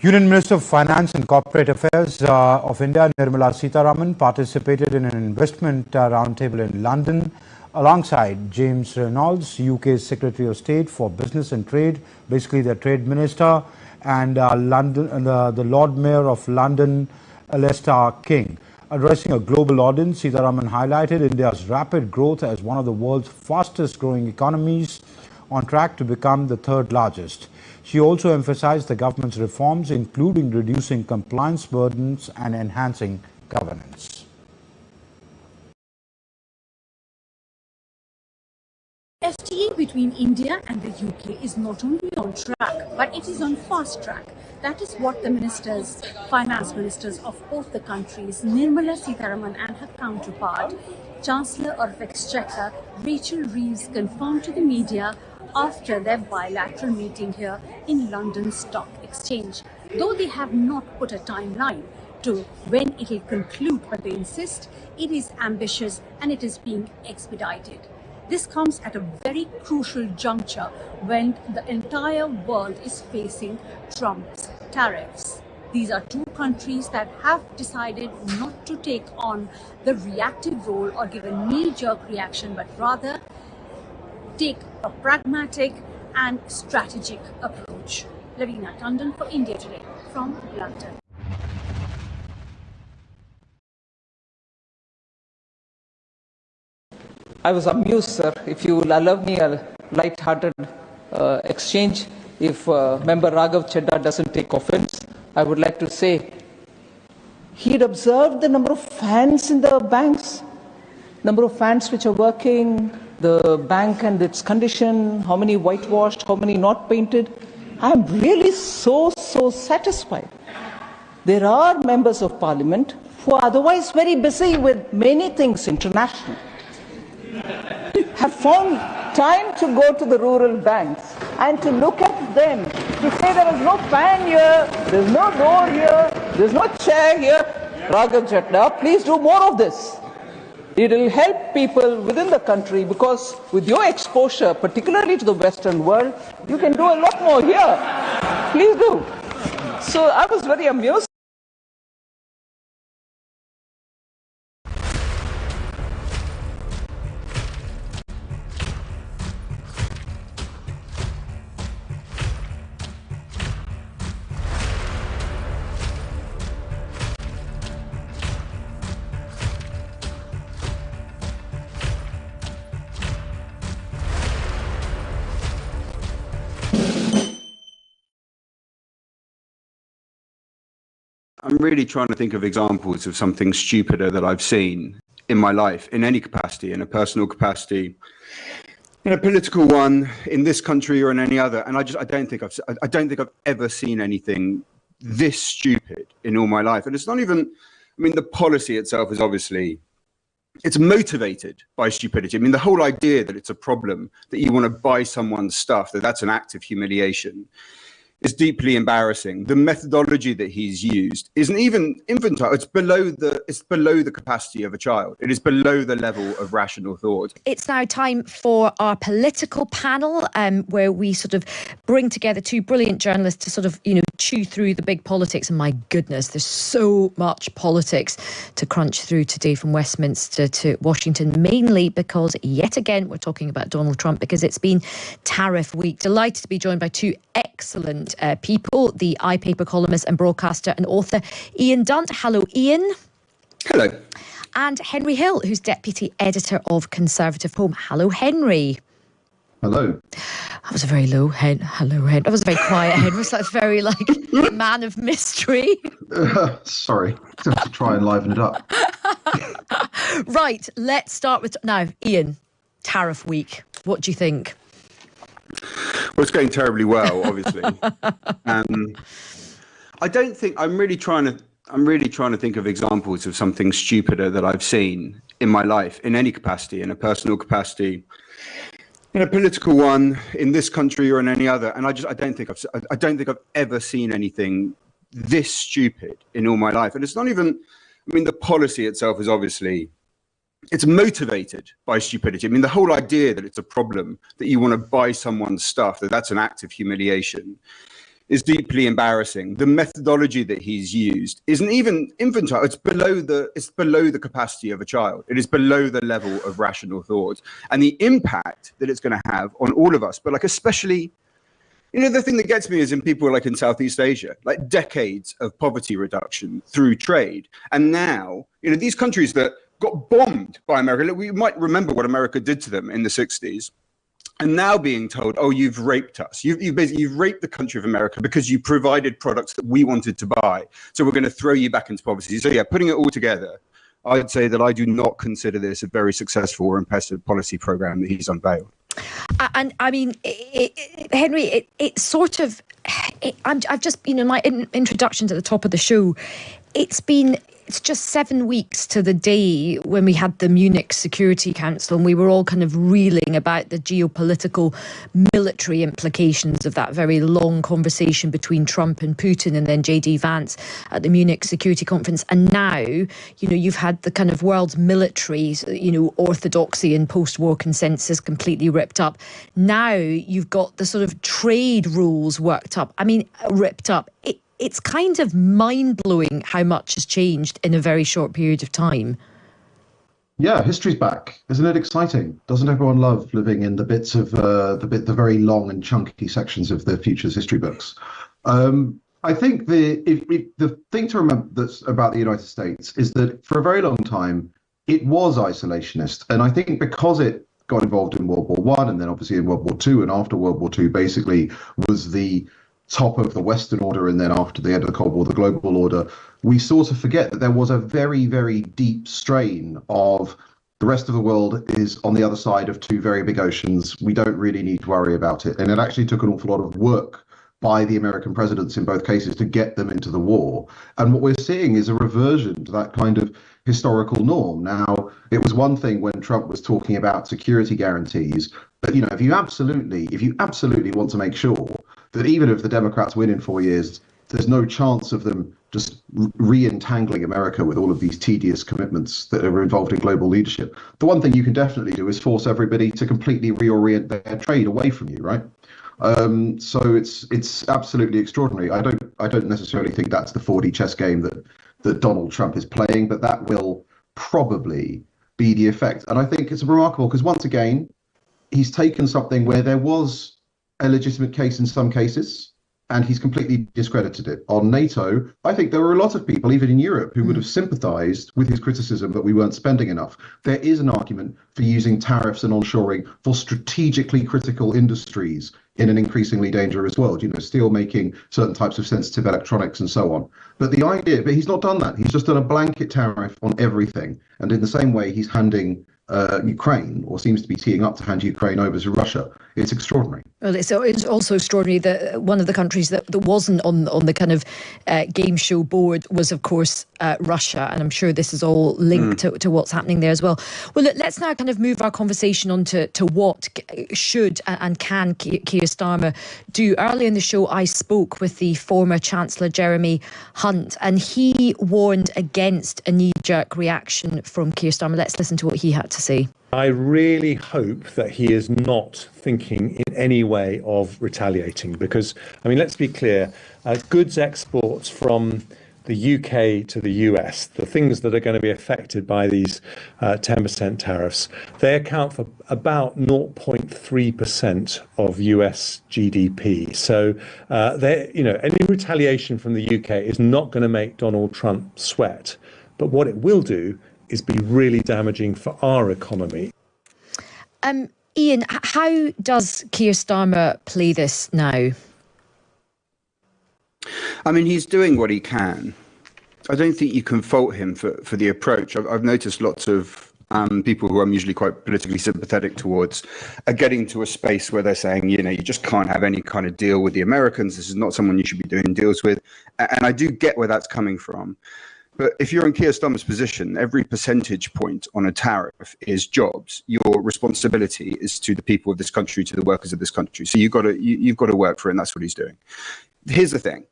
Union Minister of Finance and Corporate Affairs of India, Nirmala Sitharaman, participated in an investment roundtable in London alongside James Reynolds, UK's Secretary of State for Business and Trade, basically the Trade Minister, and the Lord Mayor of London, Alistair King. Addressing a global audience, Sitharaman highlighted India's rapid growth as one of the world's fastest growing economies, on track to become the third largest. She also emphasized the government's reforms, including reducing compliance burdens and enhancing governance. FTA between India and the UK is not only on track, but it is on fast track. That is what the finance ministers of both the countries, Nirmala Sitharaman and her counterpart, Chancellor of Exchequer, Rachel Reeves, confirmed to the media after their bilateral meeting here in London Stock Exchange. Though they have not put a timeline to when it will conclude, but they insist it is ambitious and it is being expedited. This comes at a very crucial juncture when the entire world is facing Trump's tariffs. These are two countries that have decided not to take on the reactive role or give a knee-jerk reaction, but rather take a pragmatic and strategic approach. Lavina Tandon for India Today from London. I was amused, sir. If you will allow me a light-hearted exchange, if Member Raghav Chedda doesn't take offense, I would like to say he'd observed the number of fans in the banks, number of fans which are working, the bank and its condition, how many whitewashed, how many not painted. I'm really so satisfied. There are members of parliament who are otherwise very busy with many things international, have found time to go to the rural banks and to look at them, to say there is no fan here, there's no door here, there's no chair here. Raghav Chedda, please do more of this. It will help people within the country, because with your exposure, particularly to the Western world, you can do a lot more here. Please do. So I was very amused. I'm really trying to think of examples of something stupider that I've seen in my life, in any capacity, in a personal capacity, in a political one, in this country or in any other. And I don't think I've ever seen anything this stupid in all my life. And it's not even, I mean, the policy itself is obviously, it's motivated by stupidity. I mean, the whole idea that it's a problem, that you want to buy someone's stuff, that's an act of humiliation, is deeply embarrassing. The methodology that he's used isn't even infantile. It's below the capacity of a child. It is below the level of rational thought. It's now time for our political panel, where we sort of bring together two brilliant journalists to sort of, chew through the big politics. And my goodness, there's so much politics to crunch through today, from Westminster to Washington, mainly because yet again, we're talking about Donald Trump, because it's been tariff week. Delighted to be joined by two excellent people, the iPaper columnist and broadcaster and author Ian Dunt. Hello, Ian. Hello. And Henry Hill, who's deputy editor of Conservative Home. Hello, Henry. Hello. That was a very low head. Hello, Henry. That was a very quiet Henry. So that's very man of mystery. Sorry, I have to try and liven it up. Right, let's start with now, Ian. Tariff week. What do you think? Well, it's going terribly well, obviously. I don't think I'm really trying to think of examples of something stupider that I've seen in my life, in any capacity, in a personal capacity, in a political one, in this country or in any other. And I don't think I've ever seen anything this stupid in all my life. And it's not even, I mean, the policy itself is obviously, it's motivated by stupidity. I mean, the whole idea that it's a problem, that you want to buy someone's stuff, that's an act of humiliation, is deeply embarrassing. The methodology that he's used isn't even infantile. It's below the capacity of a child. It is below the level of rational thought, and the impact that it's going to have on all of us. But like especially, the thing that gets me is in people like in Southeast Asia, like decades of poverty reduction through trade, and now these countries that got bombed by America. We might remember what America did to them in the 60s. And now being told, oh, you've raped us. You've raped the country of America because you provided products that we wanted to buy. So we're going to throw you back into poverty. So yeah, putting it all together, I'd say that I do not consider this a very successful or impressive policy program that he's unveiled. And I mean, Henry, it's sort of, I've just, my introduction to the top of the show, it's just 7 weeks to the day when we had the Munich Security Council, and we were all kind of reeling about the geopolitical military implications of that very long conversation between Trump and Putin, and then J.D. Vance at the Munich Security Conference. And now, you've had the kind of world's military, orthodoxy and post-war consensus completely ripped up. Now you've got the sort of trade rules ripped up. It's kind of mind-blowing how much has changed in a very short period of time. Yeah, history's back. Isn't it exciting? Doesn't everyone love living in the bits of the very long and chunky sections of the future's history books? I think the thing to remember that's about the United States is that for a very long time it was isolationist, and I think because it got involved in World War I and then obviously in World War II, and after World War II basically was the top of the Western order, and then after the end of the Cold War, the global order, we sort of forget that there was a very, very deep strain of the rest of the world is on the other side of two very big oceans. We don't really need to worry about it. And it actually took an awful lot of work by the American presidents in both cases to get them into the war. And what we're seeing is a reversion to that kind of historical norm. Now, it was one thing when Trump was talking about security guarantees, but if you absolutely want to make sure that even if the Democrats win in 4 years, there's no chance of them just re-entangling America with all of these tedious commitments that are involved in global leadership. The one thing you can definitely do is force everybody to completely reorient their trade away from you, right? So it's absolutely extraordinary. I don't necessarily think that's the 4D chess game that Donald Trump is playing, but that will probably be the effect. And I think it's remarkable because once again, he's taken something where there was a legitimate case in some cases, and he's completely discredited it. On NATO, I think there were a lot of people, even in Europe, who would have sympathized with his criticism that we weren't spending enough. There is an argument for using tariffs and onshoring for strategically critical industries in an increasingly dangerous world, steel making, certain types of sensitive electronics and so on. But he's not done that. He's just done a blanket tariff on everything. And in the same way, he's handing Ukraine, or seems to be teeing up to hand Ukraine over to Russia. It's extraordinary. Well, it's also extraordinary that one of the countries that wasn't on the kind of game show board was, of course, Russia. And I'm sure this is all linked to what's happening there as well. Well, look, let's now kind of move our conversation on to what should and can Keir Starmer do. Earlier in the show, I spoke with the former Chancellor Jeremy Hunt, and he warned against a knee-jerk reaction from Keir Starmer. Let's listen to what he had to say. I really hope that he is not thinking in any way of retaliating, because, let's be clear, goods exports from the UK to the US, the things that are going to be affected by these 10% tariffs, they account for about 0.3% of US GDP. So, any retaliation from the UK is not going to make Donald Trump sweat. But what it will do is be really damaging for our economy. Ian, how does Keir Starmer play this now? He's doing what he can. I don't think you can fault him for the approach. I've noticed lots of people who I'm usually quite politically sympathetic towards are getting to a space where they're saying, you just can't have any kind of deal with the Americans. This is not someone you should be doing deals with. And I do get where that's coming from. But if you're in Keir Starmer's position, every percentage point on a tariff is jobs. Your responsibility is to the people of this country, to the workers of this country. So you've got to work for it, and that's what he's doing. Here's the thing.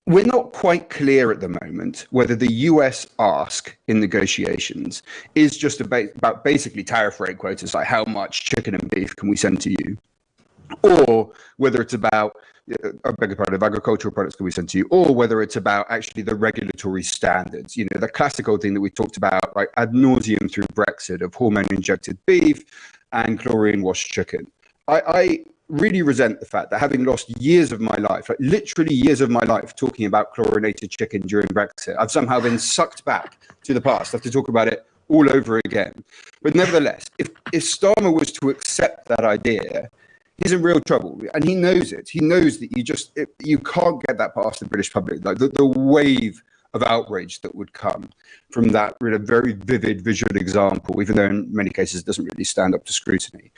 We're not quite clear at the moment whether the US ask in negotiations is just about basically tariff rate quotas, like how much chicken and beef can we send to you, or whether it's about, I beg your pardon, if agricultural products can be sent to you, or whether it's about actually the regulatory standards. You know, the classical thing that we talked about, right, ad nauseum through Brexit, of hormone-injected beef and chlorine-washed chicken. I really resent the fact that, having lost years of my life, like literally years of my life, talking about chlorinated chicken during Brexit, I've somehow been sucked back to the past. I have to talk about it all over again. But nevertheless, if Starmer was to accept that idea, he's in real trouble, and he knows it. He knows that you can't get that past the British public. Like the wave of outrage that would come from that really very vivid visual example, even though in many cases it doesn't really stand up to scrutiny,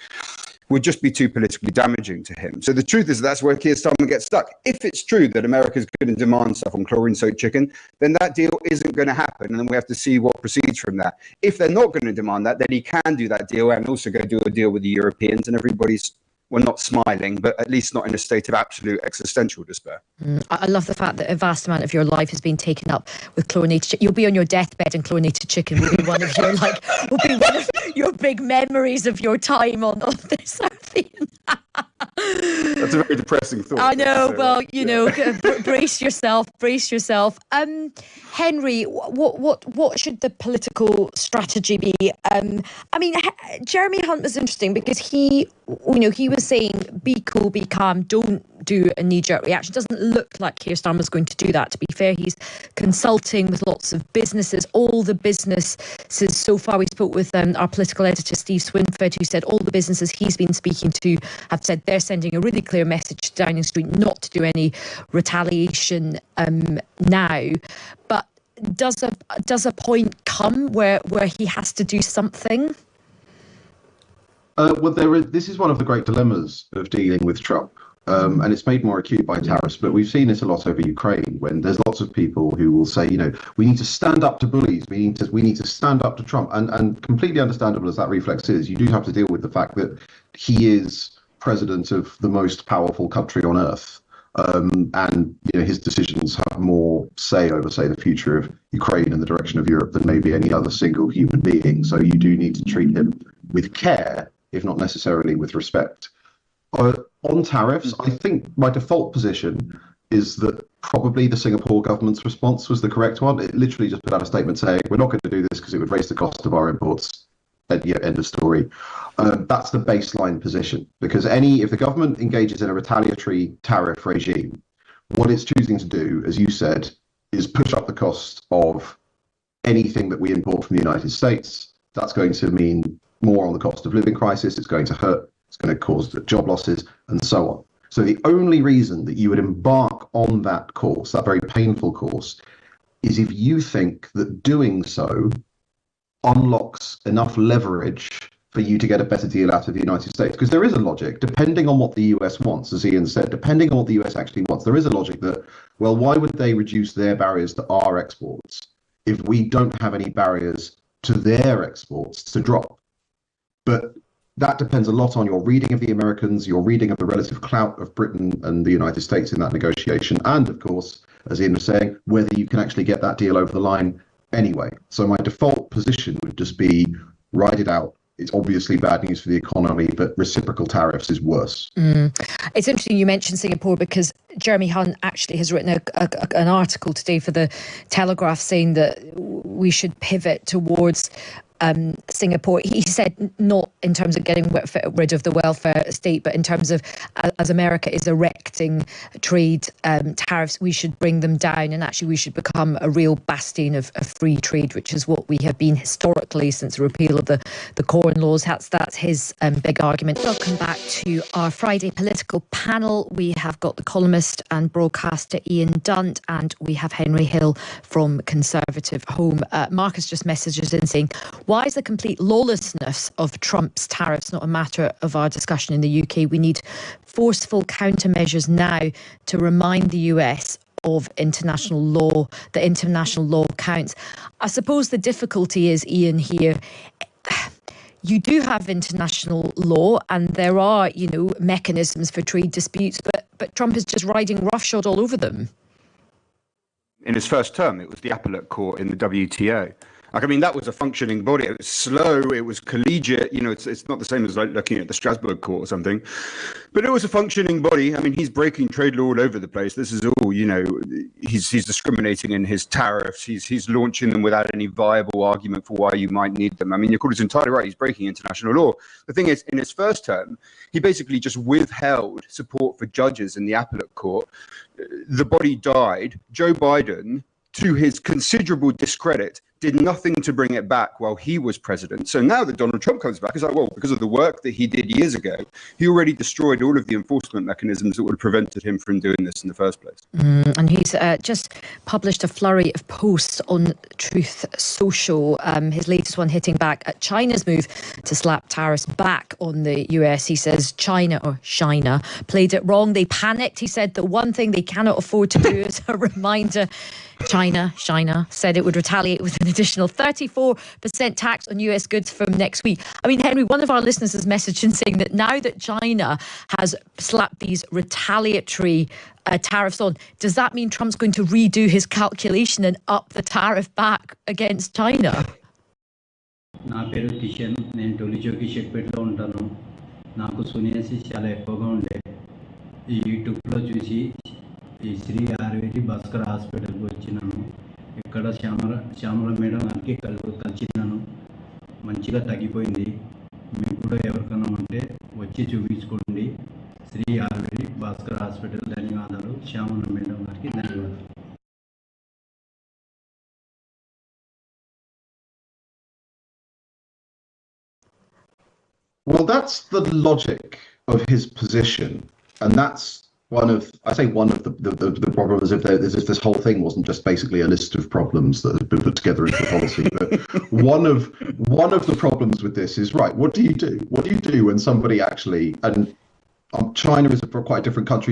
would just be too politically damaging to him. So the truth is that's where Keir Starmer gets stuck. If it's true that America's going to demand stuff on chlorine-soaked chicken, then that deal isn't going to happen, and then we have to see what proceeds from that. If they're not going to demand that, then he can do that deal and also go do a deal with the Europeans, and everybody's, well, not smiling, but at least not in a state of absolute existential despair. I love the fact that a vast amount of your life has been taken up with chlorinated chicken. You'll be on your deathbed, and chlorinated chicken will be one of your will be one of your big memories of your time on this earth. That's a very depressing thought. I know. Well, you know, brace yourself. Henry, what should the political strategy be? I mean, Jeremy Hunt was interesting because he was saying, be cool, be calm, don't do a knee-jerk reaction. It doesn't look like Keir Starmer's going to do that. To be fair, he's consulting with lots of businesses, all the businesses so far. We spoke with our political editor, Steve Swinford, who said all the businesses he's been speaking to have said they're sending a really clear message to Downing Street not to do any retaliation now. But does a point come where he has to do something? Well, this is one of the great dilemmas of dealing with Trump. And it's made more acute by tariffs, but we've seen this a lot over Ukraine, when there's lots of people who will say, you know, we need to stand up to bullies, we need to stand up to Trump, and completely understandable as that reflex is, you do have to deal with the fact that he is president of the most powerful country on earth, and you know, his decisions have more say over, say, the future of Ukraine and the direction of Europe than maybe any other single human being. So you do need to treat him with care, if not necessarily with respect. On tariffs, I think my default position is that probably the Singapore government's response was the correct one. It literally just put out a statement saying, we're not going to do this because it would raise the cost of our imports. End of story. That's the baseline position, because if the government engages in a retaliatory tariff regime, what it's choosing to do, as you said, is push up the cost of anything that we import from the United States. That's going to mean more on the cost of living crisis. It's going to hurt. It's going to cause job losses and so on. So the only reason that you would embark on that course, that very painful course, is if you think that doing so unlocks enough leverage for you to get a better deal out of the United States. Because there is a logic, depending on what the US wants, as Ian said, depending on what the US actually wants, there is a logic that, well, why would they reduce their barriers to our exports if we don't have any barriers to their exports to drop? But that depends a lot on your reading of the Americans, your reading of the relative clout of Britain and the United States in that negotiation, and of course, as Ian was saying, whether you can actually get that deal over the line anyway. So my default position would just be ride it out. It's obviously bad news for the economy, but reciprocal tariffs is worse. It's interesting you mentioned Singapore, because Jeremy Hunt actually has written an article today for the Telegraph saying that we should pivot towards Singapore. He said not in terms of getting rid of the welfare state, but in terms of as America is erecting trade tariffs, we should bring them down, and actually we should become a real bastion of free trade, which is what we have been historically since the repeal of the Corn Laws. That's his big argument. Welcome back to our Friday political panel. We have got the columnist and broadcaster Ian Dunt, and we have Henry Hill from Conservative Home. Marcus just messages in saying, why is the complete lawlessness of Trump's tariffs not a matter of our discussion in the UK? We need forceful countermeasures now to remind the US of international law, that international law counts. I suppose the difficulty is, Ian, here, you do have international law and there are, mechanisms for trade disputes, but Trump is just riding roughshod all over them. In his first term, it was the appellate court in the WTO. Like, I mean, that was a functioning body. It was slow. It was collegiate. You know, it's not the same as like looking at the Strasbourg court or something, but it was a functioning body. I mean, he's breaking trade law all over the place. This is all, you know, he's discriminating in his tariffs. He's launching them without any viable argument for why you might need them. I mean, your caller is entirely right. He's breaking international law. The thing is, in his first term, he basically just withheld support for judges in the appellate court. The body died. Joe Biden, to his considerable discredit, did nothing to bring it back while he was president. So now that Donald Trump comes back, it's like, well, because of the work that he did years ago, he already destroyed all of the enforcement mechanisms that would have prevented him from doing this in the first place. And he's just published a flurry of posts on Truth Social, his latest one hitting back at China's move to slap tariffs back on the US. He says China played it wrong. They panicked. He said the one thing they cannot afford to do is a reminder. China said it would retaliate with an additional 34% tax on US goods from next week. I mean, Henry, one of our listeners has messaged in saying that now that China has slapped these retaliatory tariffs on, does that mean Trump's going to redo his calculation and up the tariff back against China? నా పేరు కిషన్, నేను టొలిచోకి షెక్పేట్లో ఉంటాను. నాకు సోనియాసిస్ చాలా ఎక్కువగా ఉండే. ఈ యూట్యూబ్లో చూసి ఈ శ్రీ ఆయుర్వేది భాస్కర్ హాస్పిటల్కి వచ్చినాను. ఇక్కడ శ్యామల మేడం గారికి కలిసినాను. మంచిగా తగ్గిపోయింది. మీకు కూడా ఎవరికైనా ఉంటే వచ్చి చూపించుకోండి. శ్రీ ఆయుర్వేది భాస్కర్ హాస్పిటల్. ధన్యవాదాలు. శ్యామల మేడం గారికి ధన్యవాదాలు. Well, that's the logic of his position, and that's one of the problems. As if this whole thing wasn't just basically a list of problems that have been put together into policy. But one of the problems with this is, right, what do you do? What do you do when somebody actually, and China is quite a different country